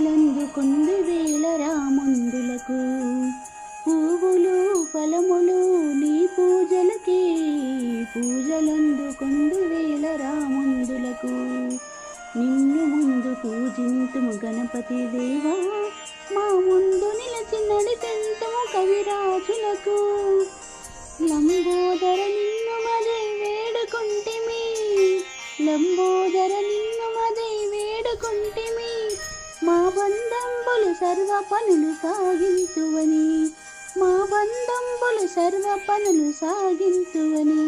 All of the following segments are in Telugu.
పూజలందుకొందు వేల రాముందులకు పువ్వులు ఫలములు నీ పూజలకే పూజలందుకొందు వేల రాముందులకు నిన్ను ముందు పూజింతుము గణపతి దేవా మా ముందు నిలిచి నడిపింతుము కవిరాజులకు లంబోదర నిన్ను మదే వేడుకుంటిమి లంబోదర నిన్ను మదే వేడుకుంటిమి మా బంధంబులు సర్వ పనులు సాగింతువని మా బంధంబులు సర్వ పనులు సాగింతువని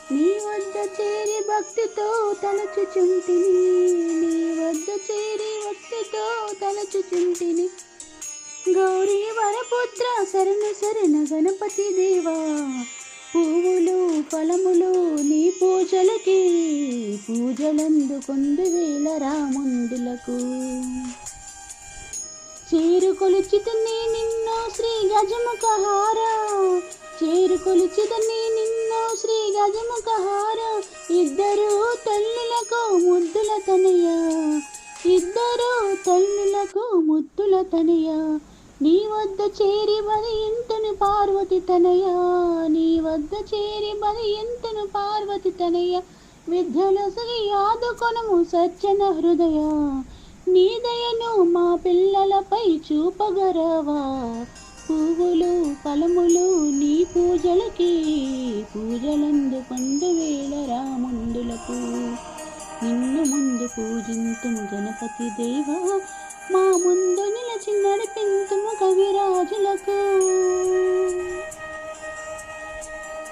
నీ వద్ద చేరి భక్తితో తలచుచుంటిని నీ వద్ద చేరి భక్తితో తలచుచుంటిని గౌరీ వరపుత్ర శరణ శరణ గణపతి దేవా పువ్వులు ఫలములు నీ పూజలకి పూజలందుకొందు వేల రాముందులకు చేరుకొలిచితనే నిన్నో శ్రీ గజముఖహార చేరుకొలిచితనే నిన్నో శ్రీ గజముఖహార ఇద్దరు తల్లులకు ముద్దుల తనయ ఇద్దరు తల్లులకు ముద్దుల తనయ నీ వద్ద చేరి బలి ఎంతను పార్వతి తనయ నీ వద్ద చేరి బలి ఎంతను పార్వతి తనయ విద్యలసగి ఆదుకొనము సజ్జన హృదయ నీ దయను మా పిల్లలపై చూపగరవా పువ్వులు ఫలములు నీ పూజలకి పూజలందుకొందు వేల రాముందులకు నిన్ను ముందు పూజింతుము గణపతి దేవా మా ముందు నిలిచి నడిపింతుము కవిరాజులకు